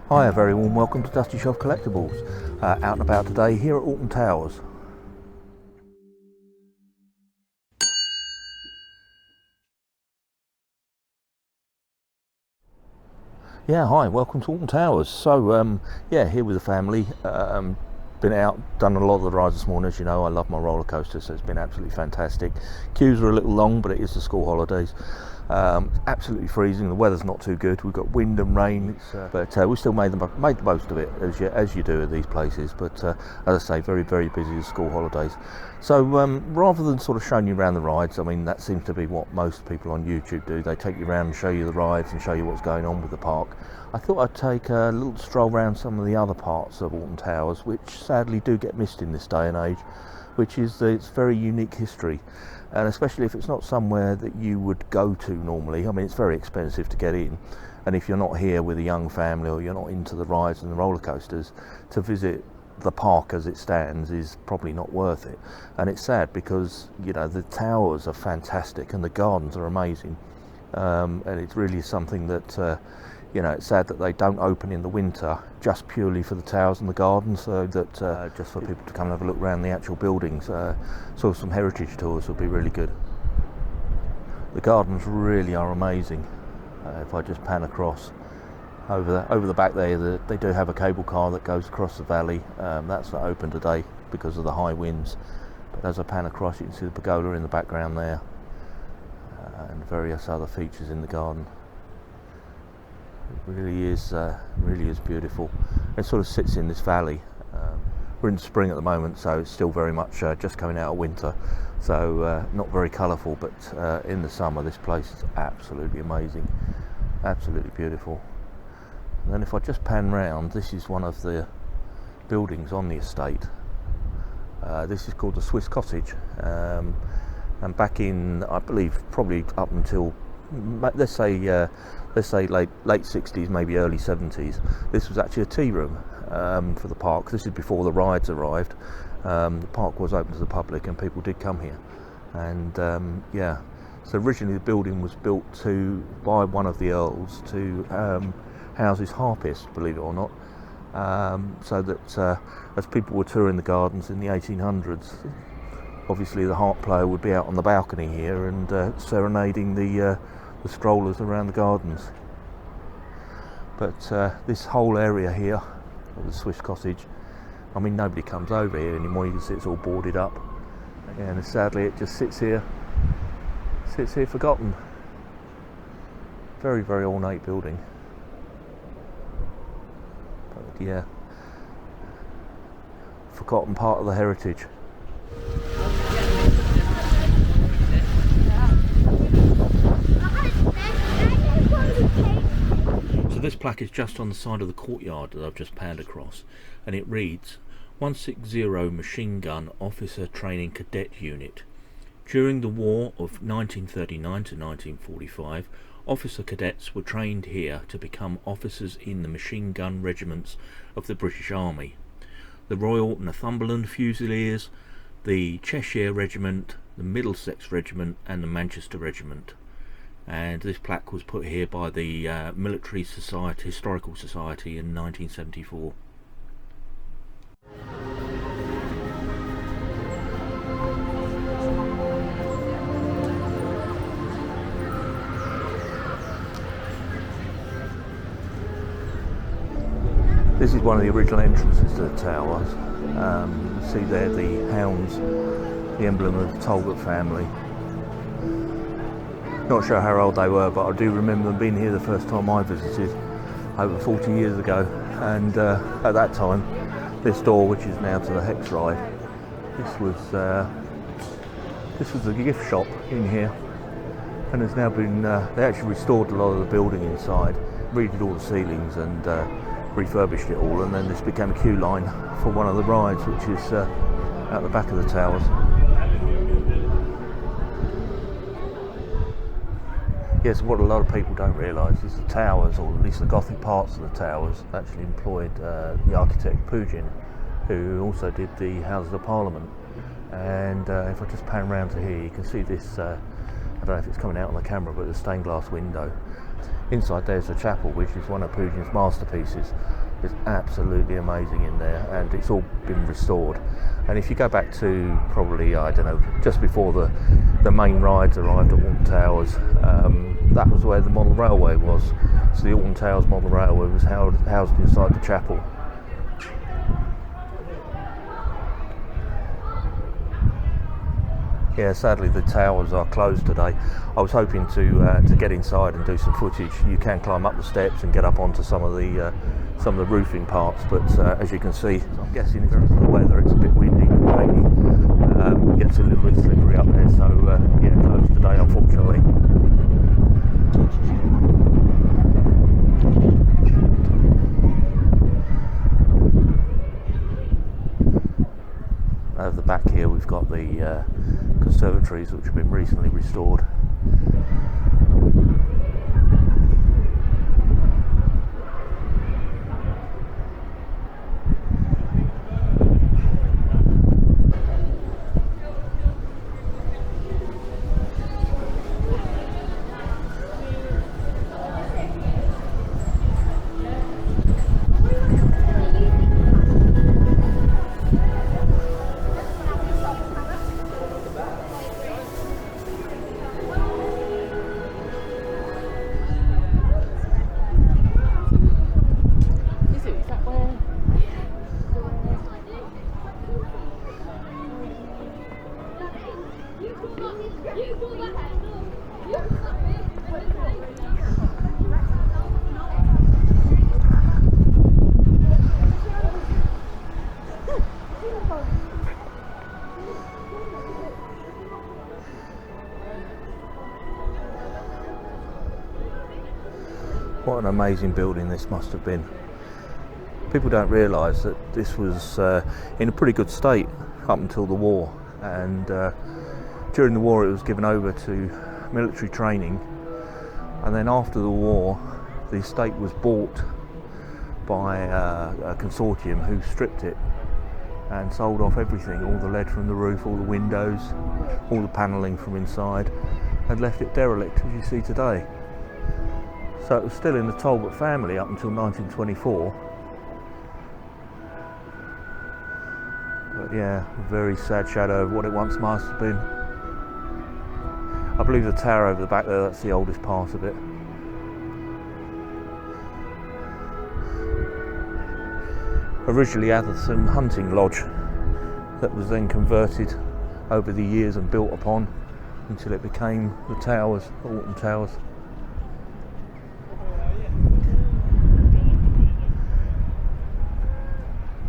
Hi, a very warm welcome to Dusty Shelf Collectibles. Out and about today here at Alton Towers. Yeah, hi, welcome to Alton Towers. So, yeah, here with the family. Been out, done a lot of the rides this morning. As you know, I love my roller coasters, so it's been absolutely fantastic. Queues are a little long, but it is the school holidays. Absolutely freezing. The weather's not too good. We've got wind and rain, but we still made the most of it, as you do at these places. But as I say, very busy with school holidays. So rather than sort of showing you around the rides, I mean that seems to be what most people on YouTube do. They take you around and show you the rides and show you what's going on with the park. I thought I'd take a little stroll around some of the other parts of Alton Towers, which sadly do get missed in this day and age, which is its very unique history. And especially if it's not somewhere that you would go to normally. I mean, it's very expensive to get in, and if you're not here with a young family or you're not into the rides and the roller coasters, to visit the park as it stands is probably not worth it. And it's sad because, you know, the towers are fantastic and the gardens are amazing, and it really is something that you know, it's sad that they don't open in the winter just purely for the towers and the gardens, so that just for people to come and have a look around the actual buildings. So some heritage tours would be really good. The gardens really are amazing. If I just pan across over the back there, they do have a cable car that goes across the valley. That's not open today because of the high winds, but as I pan across, you can see the pergola in the background there, and various other features in the garden. It really is beautiful. It sort of sits in this valley. We're in spring at the moment, so it's still very much just coming out of winter, so not very colourful, but in the summer this place is absolutely amazing, absolutely beautiful. And then if I just pan round, this is one of the buildings on the estate. This is called the Swiss Cottage, and back in, I believe, probably up until let's say late 60s, maybe early 70s, this was actually a tea room for the park. This is before the rides arrived. The park was open to the public and people did come here, and yeah, so originally the building was built by one of the earls to house his harpists, believe it or not, so that as people were touring the gardens in the 1800s, obviously the harp player would be out on the balcony here and serenading the strollers around the gardens. But this whole area here of the Swiss Cottage, I mean, nobody comes over here anymore. You can see it's all boarded up, and sadly it just sits here forgotten. Very ornate building, but yeah, forgotten part of the heritage. So this plaque is just on the side of the courtyard that I've just panned across, and it reads 160 Machine Gun Officer Training Cadet Unit. During the war of 1939 to 1945, officer cadets were trained here to become officers in the machine gun regiments of the British Army. The Royal Northumberland Fusiliers, the Cheshire Regiment, the Middlesex Regiment and the Manchester Regiment. And this plaque was put here by the Military Historical Society in 1974. This is one of the original entrances to the towers. You see there the hounds, the emblem of the Talbot family. Not sure how old they were, but I do remember them being here the first time I visited, over 40 years ago. And at that time, this door, which is now to the Hex ride, this was a gift shop in here, and has now been. They actually restored a lot of the building inside, redid all the ceilings, and refurbished it all. And then this became a queue line for one of the rides, which is at the back of the towers. Yes, what a lot of people don't realise is the towers, or at least the Gothic parts of the towers, actually employed the architect Pugin, who also did the Houses of Parliament. And if I just pan round to here, you can see this, I don't know if it's coming out on the camera, but the stained glass window. Inside there's the chapel, which is one of Pugin's masterpieces. It's absolutely amazing in there, and it's all been restored. And if you go back to probably, I don't know, just before the main rides arrived at Alton Towers, that was where the model railway was. So the Alton Towers model railway was housed inside the chapel. Yeah, sadly the towers are closed today. I was hoping to get inside and do some footage. You can climb up the steps and get up onto some of the roofing parts, but as you can see, I'm guessing because of the weather, it's a bit windy and rainy. Gets a little bit slippery up there, so yeah, closed today, unfortunately. Over the back here, we've got the conservatories, which have been recently restored. What an amazing building this must have been. People don't realise that this was in a pretty good state up until the war, and during the war it was given over to military training, and then after the war the estate was bought by a consortium who stripped it and sold off everything, all the lead from the roof, all the windows, all the panelling from inside, and left it derelict as you see today. So it was still in the Talbot family up until 1924. But yeah, a very sad shadow of what it once must have been. I believe the tower over the back there, that's the oldest part of it. Originally Atherton Hunting Lodge, that was then converted over the years and built upon until it became the Towers, Alton Towers.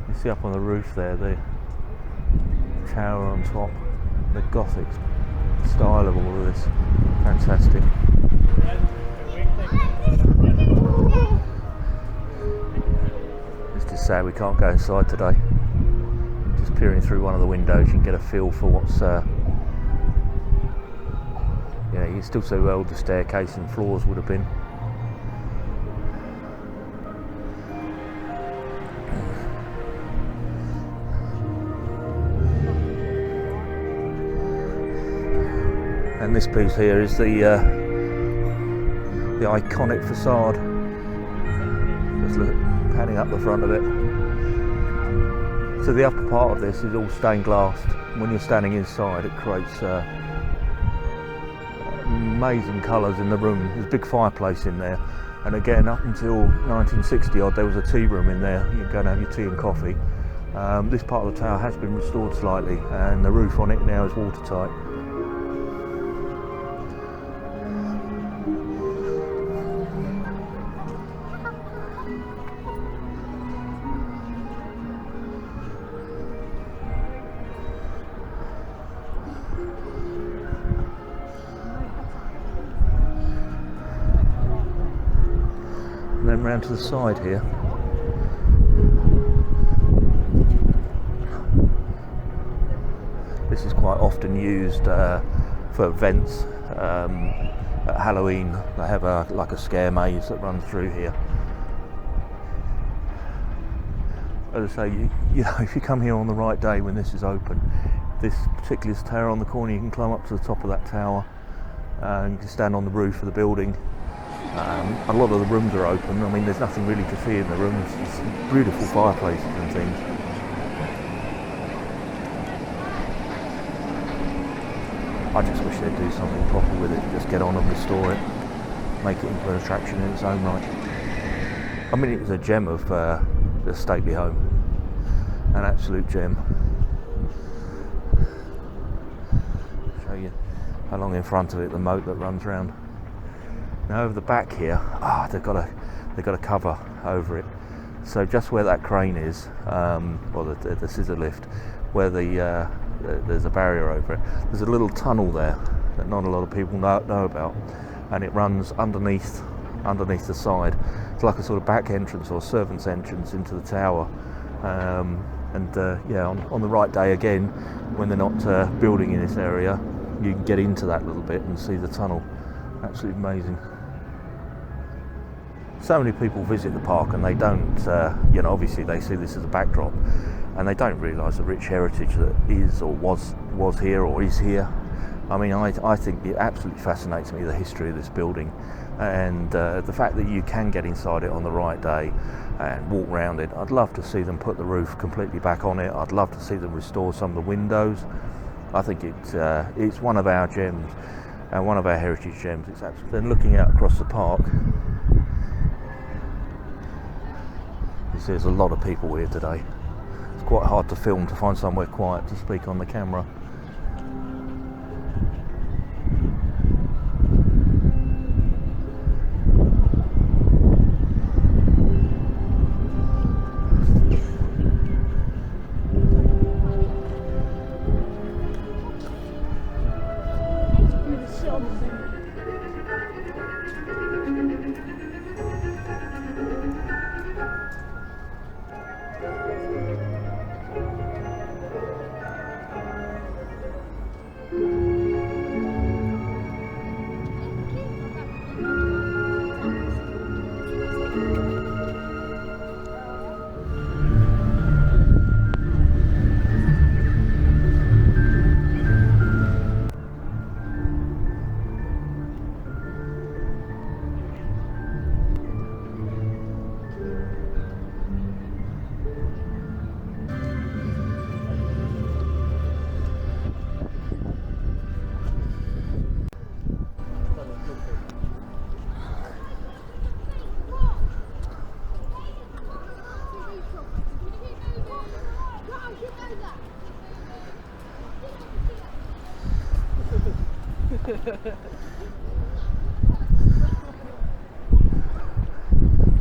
You see up on the roof there, the tower on top, the Gothic style of all of this, fantastic. It's just sad we can't go inside today. Just peering through one of the windows, you can get a feel for what's you know, you can still see where all the staircase and floors would have been. And this piece here is the iconic facade. Just look, panning up the front of it. So the upper part of this is all stained glass. When you're standing inside, it creates amazing colours in the room. There's a big fireplace in there, and again up until 1960 odd there was a tea room in there. You can go and have your tea and coffee. This part of the tower has been restored slightly, and the roof on it now is watertight. And then round to the side here, this is quite often used for events. At Halloween they have like a scare maze that runs through here. As I say, you know, if you come here on the right day when this is open, this particular tower on the corner, you can climb up to the top of that tower and you can stand on the roof of the building A lot of the rooms are open. I mean, there's nothing really to see in the rooms. It's beautiful fireplaces and things. I just wish they'd do something proper with it. Just get on and restore it, make it into an attraction in its own right. I mean, it was a gem of the stately home, an absolute gem. Show you along in front of it the moat that runs round. Now over the back here, they've got a cover over it. So just where that crane is, or the scissor lift, where there's a barrier over it. There's a little tunnel there that not a lot of people know about, and it runs underneath the side. It's like a sort of back entrance or servant's entrance into the tower. On the right day again, when they're not building in this area, you can get into that little bit and see the tunnel. Absolutely amazing. So many people visit the park and they don't, obviously they see this as a backdrop, and they don't realise the rich heritage that is or was here or is here. I mean, I think it absolutely fascinates me, the history of this building, and the fact that you can get inside it on the right day and walk around it. I'd love to see them put the roof completely back on it. I'd love to see them restore some of the windows. I think it's one of our gems and one of our heritage gems. It's absolutely. Then looking out across the park, you see there's a lot of people here today. It's quite hard to film, to find somewhere quiet to speak on the camera.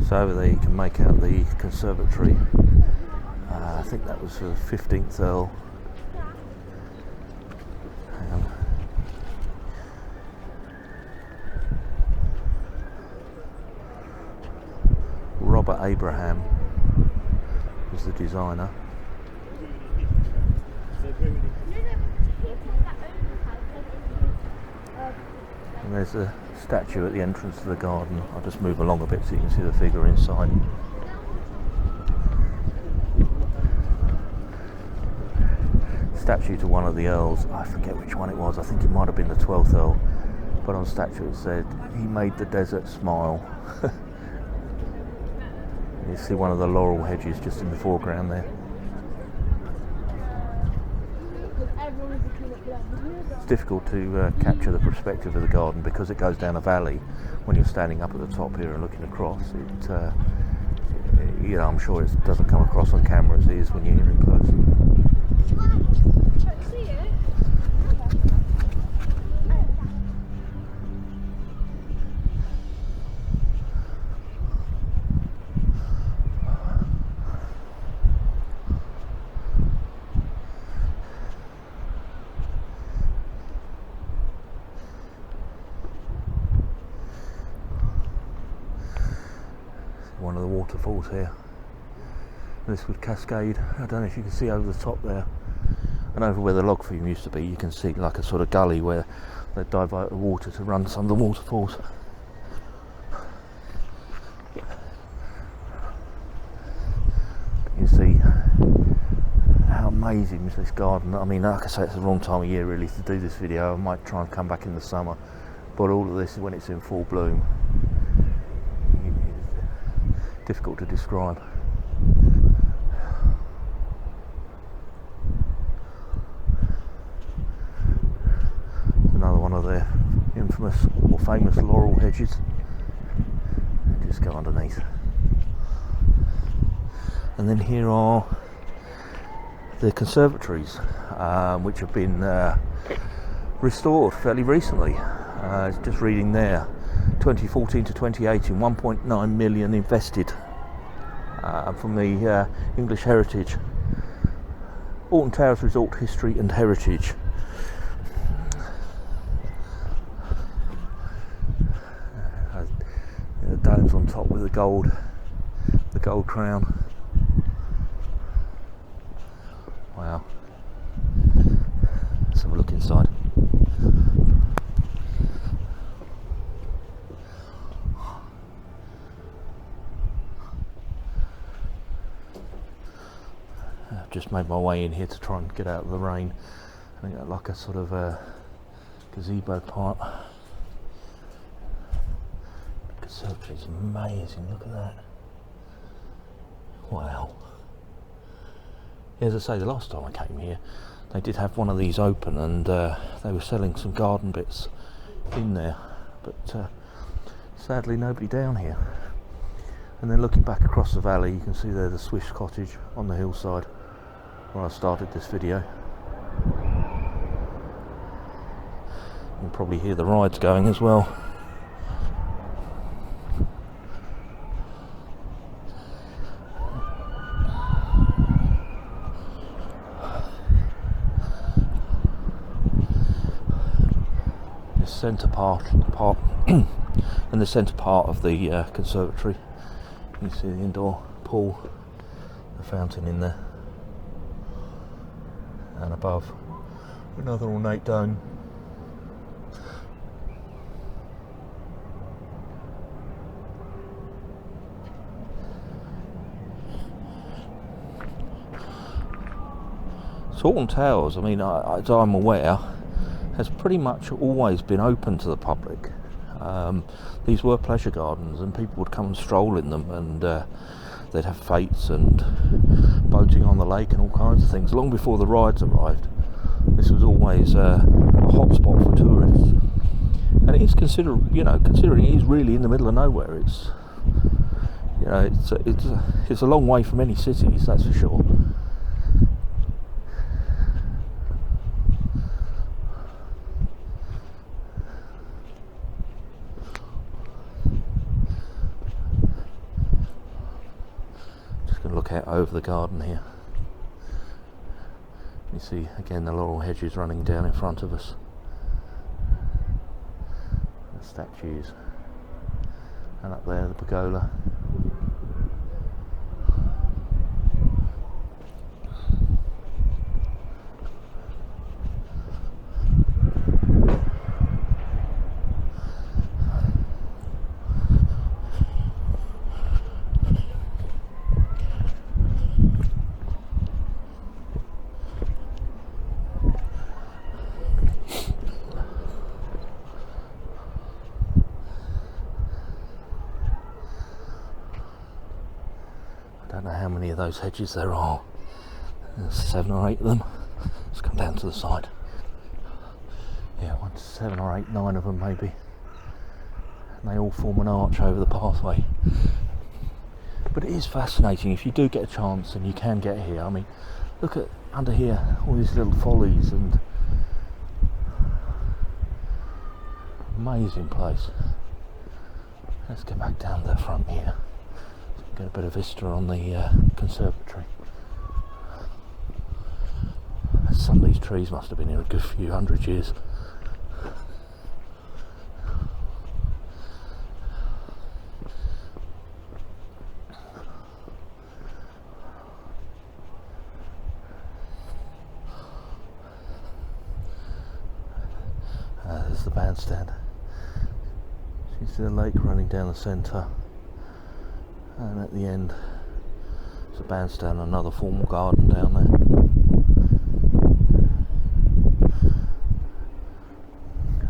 So over there you can make out the conservatory. I think that was the 15th Earl. Hang on. Robert Abraham was the designer. And there's a statue at the entrance to the garden. I'll just move along a bit so you can see the figure inside. Statue to one of the Earls. I forget which one it was. I think it might have been the 12th Earl. But on the statue it said, "He made the desert smile." You see one of the laurel hedges just in the foreground there. It's difficult to capture the perspective of the garden because it goes down a valley. When you're standing up at the top here and looking across, I'm sure it doesn't come across on camera as it is when you're here in person. One of the waterfalls here. This would cascade. I don't know if you can see over the top there, and over where the log flume used to be you can see like a sort of gully where they divert the water to run some of the waterfalls. You see how amazing is this garden. I mean, like I say, it's the wrong time of year really to do this video. I might try and come back in the summer, but all of this is when it's in full bloom. difficult to describe. Another one of their infamous or famous laurel hedges. Just go underneath. And then here are the conservatories, which have been restored fairly recently. Just reading there, 2014 to 2018, 1.9 million invested from the English Heritage. Alton Towers Resort History and Heritage. The domes on top with the gold crown. Wow. Let's have a look inside. I've just made my way in here to try and get out of the rain. I got like a sort of gazebo part. The conservatory is amazing, look at that. Wow. As I say, the last time I came here, they did have one of these open, and they were selling some garden bits in there, but sadly nobody down here. And then looking back across the valley, you can see there the Swiss cottage on the hillside where I started this video. You can probably hear the rides going as well. Centre part and the centre part of the conservatory. You see the indoor pool, the fountain in there, and above another ornate dome. So Alton Towers, I mean, as I'm aware, has pretty much always been open to the public. These were pleasure gardens, and people would come and stroll in them, and they'd have fetes and boating on the lake and all kinds of things. Long before the rides arrived, this was always a hot spot for tourists. And it is considering it is really in the middle of nowhere. It's, you know, it's a long way from any cities, that's for sure. Look out over the garden here. You see again the laurel hedges running down in front of us. The statues, and up there the pergola. I don't know how many of those hedges there are. There's 7 or 8 of them. Let's come down to the side. Yeah, 1, 7 or 8, 9 of them maybe. And they all form an arch over the pathway. But it is fascinating if you do get a chance and you can get here. I mean, look at under here, all these little follies, and amazing place. Let's get back down to the front here. Get a bit of vista on the conservatory. Some of these trees must have been here a good few hundred years. There's the bandstand. You see the lake running down the centre. And at the end, there's a bandstand, another formal garden down there.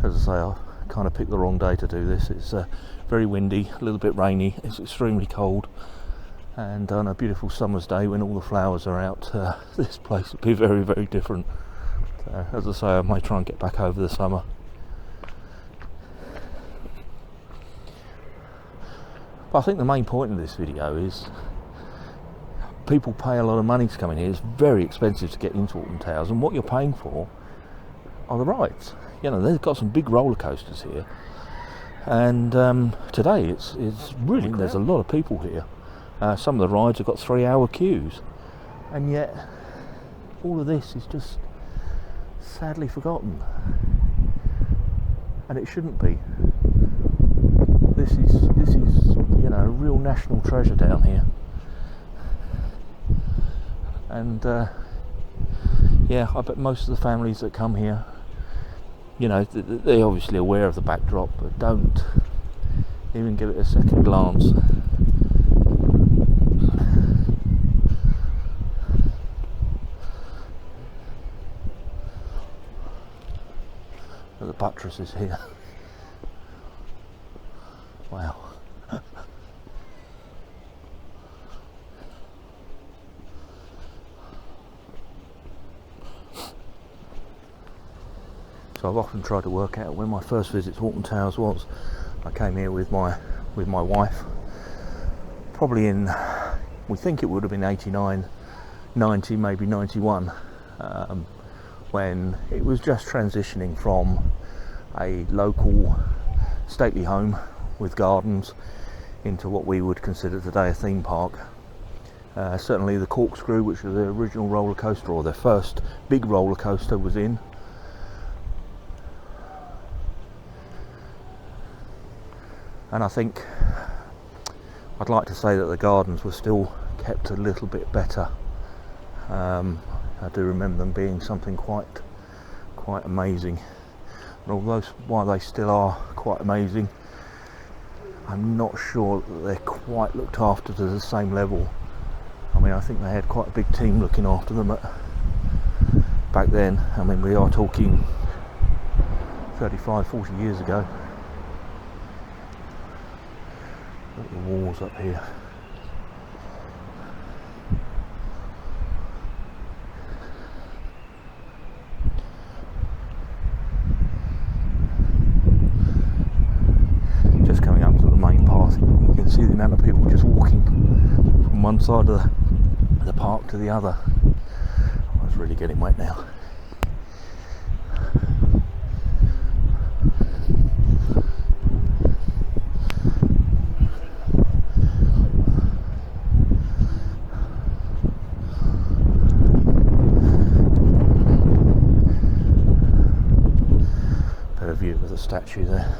As I say, I kind of picked the wrong day to do this. It's very windy, a little bit rainy, it's extremely cold, And on a beautiful summer's day when all the flowers are out, this place would be very, very different. So, as I say, I may try and get back over the summer. But I think the main point of this video is people pay a lot of money to come in here. It's very expensive to get into Alton Towers, and what you're paying for are the rides. You know, they've got some big roller coasters here, and today it's really, there's a lot of people here. Some of the rides have got 3-hour queues, and yet all of this is just sadly forgotten, and it shouldn't be. This is you know, a real national treasure down here, and yeah, I bet most of the families that come here, you know, they're obviously aware of the backdrop, but don't even give it a second glance. The buttresses here. Wow. So I've often tried to work out when my first visit to Alton Towers was. I came here with my wife, probably in, we think it would have been 89, 90, maybe 91, when it was just transitioning from a local stately home with gardens into what we would consider today a theme park. Certainly the Corkscrew, which was the original roller coaster, or their first big roller coaster, was in. And I think I'd like to say that the gardens were still kept a little bit better. I do remember them being something quite amazing. And although while they still are quite amazing, I'm not sure that they're quite looked after to the same level. I mean, I think they had quite a big team looking after them back then. I mean, we are talking 35, 40 years ago. Look at the walls up here. Just coming up to the main path, you can see the amount of people just walking from one side of the park to the other. Oh, it's really getting wet now. Better view of the statue there.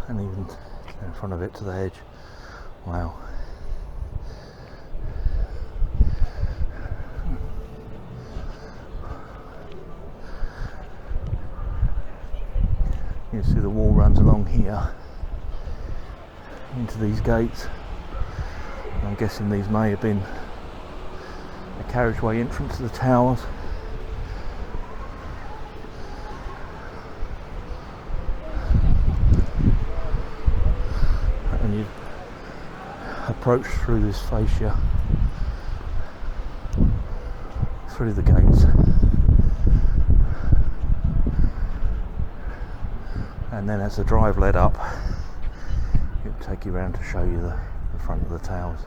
And even in front of it to the edge. Wow. You can see the wall runs along here into these gates. I'm guessing these may have been a carriageway entrance to the towers. And you approach through this fascia, through the gates, and then as the drive led up, it would take you around to show you the front of the towers.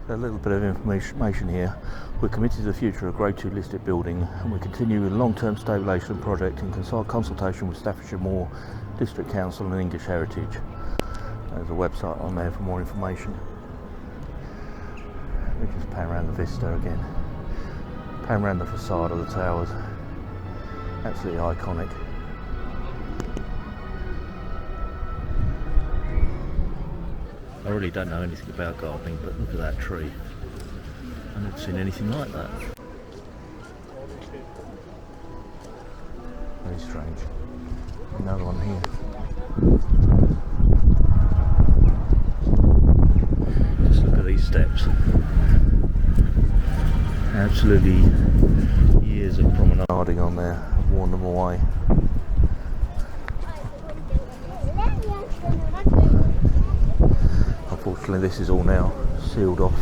So a little bit of information here. We're committed to the future of a Grade 2 listed building, and we continue with a long-term stabilisation project in consultation with Staffordshire Moor District Council and English Heritage. There's a website on there for more information. We just pan around the vista again. Pan around the facade of the towers. Absolutely iconic. I really don't know anything about gardening, but look at that tree. I've never seen anything like that. Very strange. Another one here. these steps. Absolutely years of promenading on there. I've worn them away. Unfortunately, this is all now sealed off.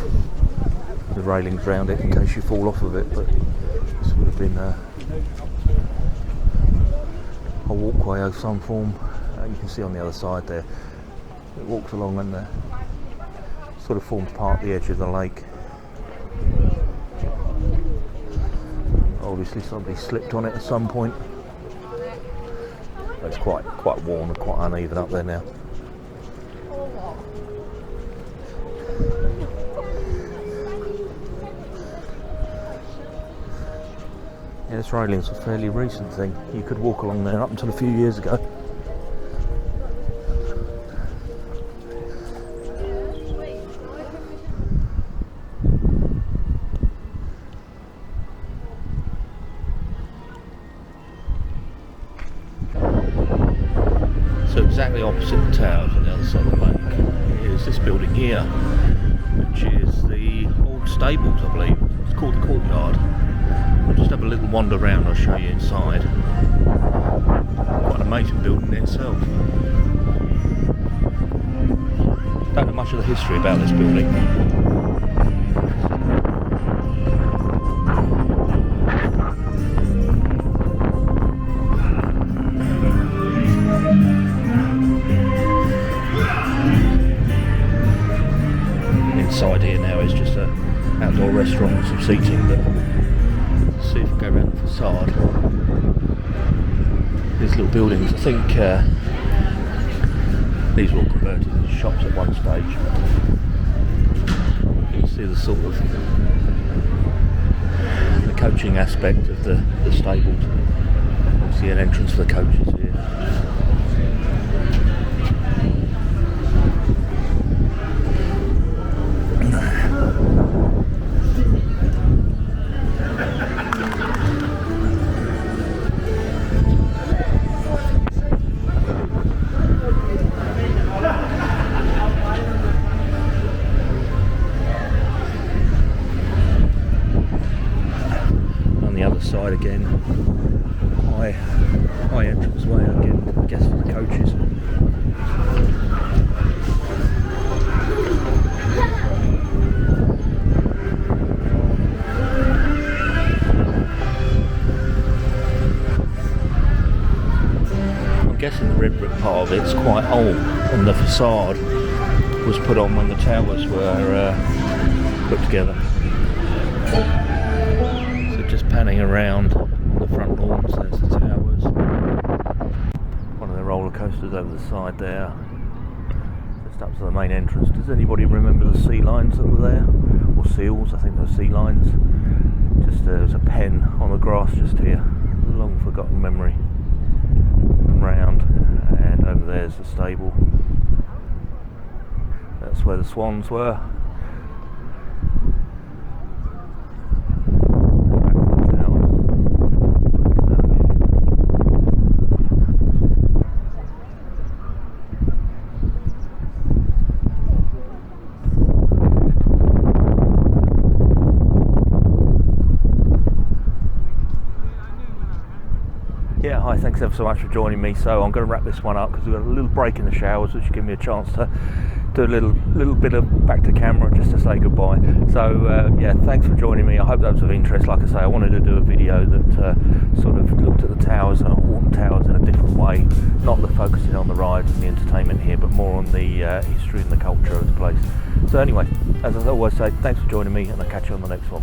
The railings round it in case you fall off of it, but this would have been a walkway of some form. You can see on the other side there, it walks along and sort of forms part of the edge of the lake. Obviously somebody slipped on it at some point. It's quite worn and quite uneven up there now. Yeah, this railing's a fairly recent thing. You could walk along there up until a few years ago. So exactly opposite the towers on the other side of the lake is this building here, which is the old stables, I believe. It's called the Courtyard. We'll just have a little wander around, I'll show you inside. Quite an amazing building in itself. Don't know much of the history about this building. Inside here now is just an outdoor restaurant with some seating, but see if we go around the facade. These little buildings, I think these were all converted into shops at one stage. You can see the sort of the coaching aspect of the stables. You see an entrance for the coaches here. Side again, high entrance way again, I guess, for the coaches. I'm guessing the red brick part of it's quite old, and the facade was put on when the towers were put together. Just panning around the front lawns, there's the towers. One of the roller coasters over the side there. Just up to the main entrance. Does anybody remember the sea lions that were there? Or seals, I think they were sea lions. Just there's a pen on the grass just here. A long forgotten memory. And round, and over there's the stable. That's where the swans were. Yeah, hi, thanks ever so much for joining me. So I'm going to wrap this one up because we've got a little break in the showers, which give me a chance to do a little bit of back to camera just to say goodbye. So yeah, thanks for joining me. I hope that was of interest. Like I say, I wanted to do a video that sort of looked at the towers, Alton Towers, in a different way, not focusing on the rides and the entertainment here, but more on the history and the culture of the place. So anyway, as I always say, thanks for joining me, and I'll catch you on the next one.